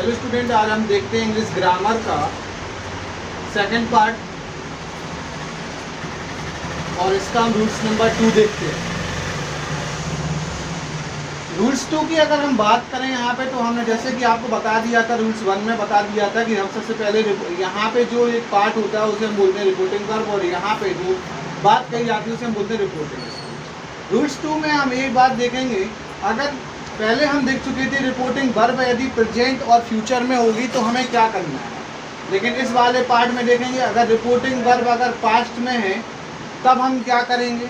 Hello student, आज हम देखते हैं इंग्लिश ग्रामर का सेकंड पार्ट और इसका हम रूल्स नंबर 2 देखते हैं। रूल्स 2 की अगर हम बात करें यहाँ पे, तो हमने जैसे कि आपको बता दिया था, रूल्स 1 में बता दिया था कि हम सबसे पहले यहाँ पे जो एक पार्ट होता है उसे हम बोलते हैं रिपोर्टिंग वर्ब, और यहाँ पे जो बात कही जाती है उसे हम बोलते हैं रिपोर्टिंग। रूल्स 2 में हम एक बात देखेंगे, अगर पहले हम देख चुके थे रिपोर्टिंग वर्ब यदि प्रेजेंट और फ्यूचर में होगी तो हमें क्या करना है, लेकिन इस वाले पार्ट में देखेंगे अगर रिपोर्टिंग वर्ब अगर पास्ट में है तब हम क्या करेंगे।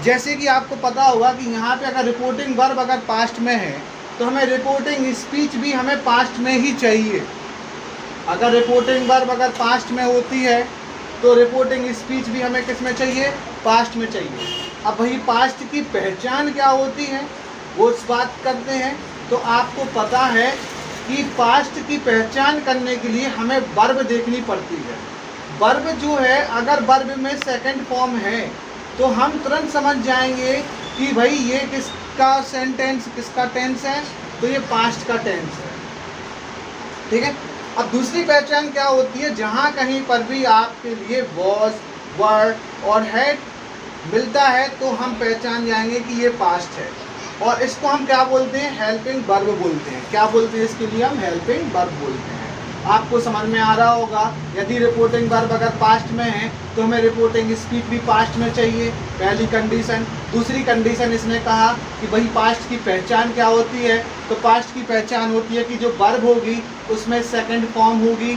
जैसे कि आपको पता होगा कि यहाँ पे अगर रिपोर्टिंग वर्ब अगर पास्ट में है तो हमें रिपोर्टिंग स्पीच भी हमें पास्ट में ही चाहिए। अगर रिपोर्टिंग वर्ब अगर पास्ट में होती है तो रिपोर्टिंग स्पीच भी हमें किस में चाहिए, पास्ट में चाहिए। अब वही पास्ट की पहचान क्या होती है वो इस बात करते हैं। तो आपको पता है कि पास्ट की पहचान करने के लिए हमें वर्ब देखनी पड़ती है। वर्ब जो है अगर वर्ब में सेकंड फॉर्म है तो हम तुरंत समझ जाएंगे कि भाई ये किसका सेंटेंस किसका टेंस है, तो ये पास्ट का टेंस है। ठीक है। अब दूसरी पहचान क्या होती है, जहाँ कहीं पर भी आपके लिए वॉज, वर और हैड मिलता है तो हम पहचान जाएंगे कि ये पास्ट है, और इसको हम क्या बोलते हैं, हेल्पिंग वर्ब बोलते हैं। क्या बोलते हैं इसके लिए, हम हेल्पिंग वर्ब बोलते हैं। आपको समझ में आ रहा होगा, यदि रिपोर्टिंग वर्ब अगर पास्ट में है तो हमें रिपोर्टिंग स्पीच भी पास्ट में चाहिए, पहली कंडीशन। दूसरी कंडीशन इसने कहा कि भाई पास्ट की पहचान क्या होती है, तो पास्ट की पहचान होती है कि जो वर्ब होगी उसमें सेकंड फॉर्म होगी।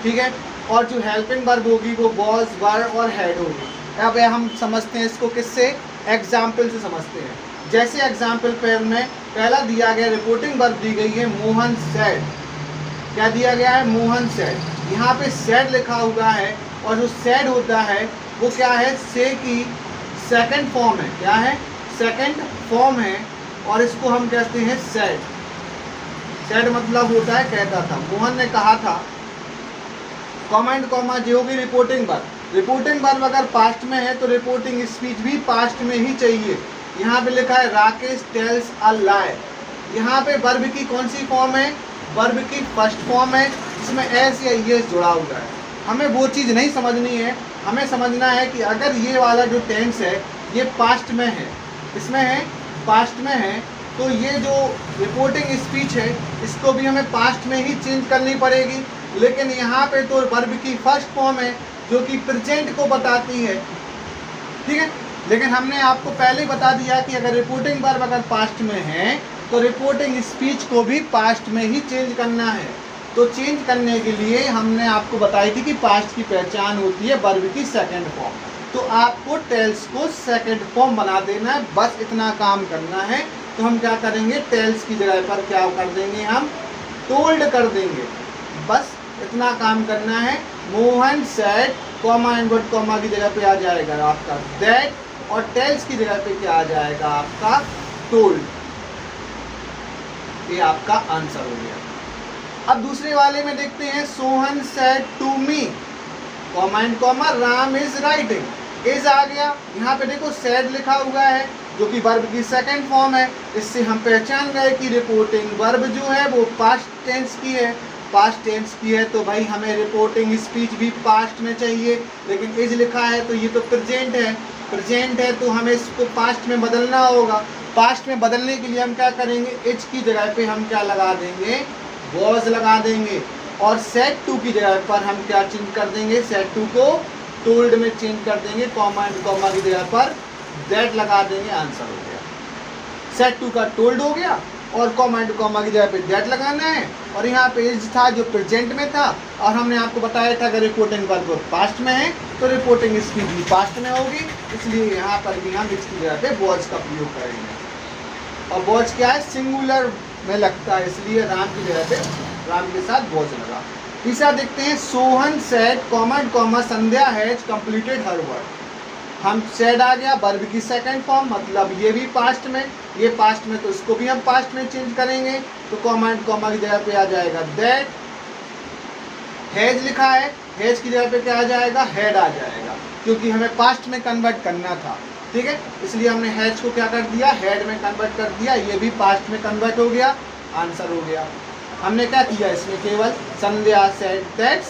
ठीक है। और जो हेल्पिंग वर्ब होगी वो वॉज, वर और हैड होगी। अब हम समझते हैं इसको किससे, एग्जाम्पल से समझते हैं। जैसे एग्जाम्पल में पहला दिया गया रिपोर्टिंग वर्ब दी गई है मोहन सेड। क्या दिया गया है, मोहन सेड। यहाँ पे सेड लिखा हुआ है, और जो सेड होता है वो क्या है, से की सेकंड फॉर्म है। क्या है, सेकंड फॉर्म है, और इसको हम कहते हैं सेड। सेड मतलब होता है कहता था। मोहन ने कहा था, कॉमा एंड कॉमा जो होगी रिपोर्टिंग वर्ब। रिपोर्टिंग वर्ब अगर पास्ट में है तो रिपोर्टिंग स्पीच भी पास्ट में ही चाहिए। यहाँ पे लिखा है राकेश टेल्स अ लाई। यहाँ पे वर्ब की कौन सी फॉर्म है, वर्ब की फर्स्ट फॉर्म है, इसमें एस या ये जुड़ा हुआ है। हमें वो चीज़ नहीं समझनी है, हमें समझना है कि अगर ये वाला जो टेंस है ये पास्ट में है, इसमें है पास्ट में है, तो ये जो रिपोर्टिंग स्पीच है इसको भी हमें पास्ट में ही चेंज करनी पड़ेगी। लेकिन यहाँ पे तो वर्ब की फर्स्ट फॉर्म है जो कि प्रेजेंट को बताती है। ठीक है। लेकिन हमने आपको पहले ही बता दिया कि अगर रिपोर्टिंग वर्ब अगर पास्ट में है तो रिपोर्टिंग स्पीच को भी पास्ट में ही चेंज करना है। तो चेंज करने के लिए हमने आपको बताई थी कि पास्ट की पहचान होती है वर्ब की सेकंड फॉर्म। तो आपको टेल्स को सेकंड फॉर्म बना देना है, बस इतना काम करना है। तो हम क्या करेंगे, टेल्स की जगह पर क्या कर देंगे, हम टोल्ड कर देंगे। बस इतना काम करना है। Mohan said, comma invert comma की जगह पे आ जाएगा आपका दैट, और टेल्स की जगह पे क्या आ जाएगा आपका टोल्ड। ये आपका आंसर हो गया। अब दूसरे वाले में देखते हैं, Sohan said to me, comma and comma Ram is writing. Is आ गया। यहाँ पे देखो सेड लिखा हुआ है जो कि वर्ब की सेकंड फॉर्म है। इससे हम पहचान गए कि रिपोर्टिंग वर्ब जो है वो पास्ट टेंस की है। पास्ट टेंस की है तो भाई हमें रिपोर्टिंग स्पीच भी पास्ट में चाहिए। लेकिन इज लिखा है तो ये तो प्रेजेंट है, प्रेजेंट है तो हमें इसको पास्ट में बदलना होगा। पास्ट में बदलने के लिए हम क्या करेंगे, इज की जगह पे हम क्या लगा देंगे, वॉज लगा देंगे, और सेड टू की जगह पर हम क्या चेंज कर देंगे, सेड टू को टोल्ड में चेंज कर देंगे। कॉमा एंड कॉमा की जगह पर दैट लगा देंगे, आंसर हो गया। सेड टू का टोल्ड हो गया, और कॉमा एंड कॉमा की जगह पे दैट लगाना है। और यहाँ पे इज था जो प्रेजेंट में था, और हमने आपको बताया था अगर रिपोर्टिंग वर्ब पास्ट में है तो रिपोर्टिंग स्पीच भी पास्ट में होगी, इसलिए यहाँ पर भी हम इसकी जगह पे वॉज का प्रयोग करेंगे। और वॉज क्या है, सिंगुलर में लगता है, इसलिए राम की जगह पे राम के साथ वॉज लगा। तीसरा देखते हैं, Sohan said comma and comma Sandhya has completed her work. हम सेड आ गया, वर्ब की सेकंड फॉर्म, मतलब ये भी पास्ट में, ये पास्ट में तो इसको भी हम पास्ट में चेंज करेंगे। तो कॉमा एंड कॉमा की जगह पे आ जाएगा दैट। हैज लिखा है, हैज की जगह पे क्या आ जाएगा, हैड आ जाएगा, क्योंकि हमें पास्ट में कन्वर्ट करना था। ठीक है, इसलिए हमने हैज को क्या कर दिया, हेड में कन्वर्ट कर दिया। ये भी पास्ट में कन्वर्ट हो गया, आंसर हो गया। हमने क्या किया इसमें, केवल Sandhya said that,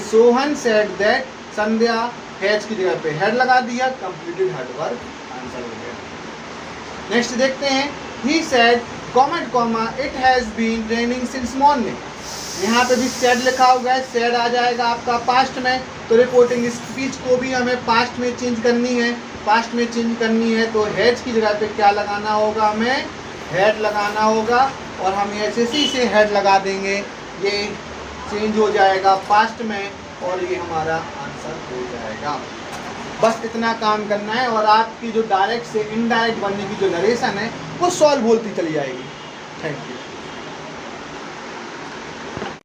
Sohan said that, Sandhya has की जगह पे हेड लगा दिया, कंप्लीटेड हर वर्क, आंसर हो गया। नेक्स्ट देखते हैं, he said comment comma it has been raining since morning. यहाँ पे भी सेड लिखा हुआ है, सेड आ जाएगा आपका पास्ट में, तो रिपोर्टिंग स्पीच को भी हमें पास्ट में चेंज करनी है, तो हैज की जगह पे क्या लगाना होगा, हमें हेड लगाना होगा, और हम ऐसे से हेड लगा देंगे, ये चेंज हो जाएगा पास्ट में, और ये हमारा आंसर हो जाएगा। बस इतना काम करना है, और आपकी जो डायरेक्ट से इनडायरेक्ट बनने की जो नरेशन है वो सॉल्व होती चली जाएगी। Thank you.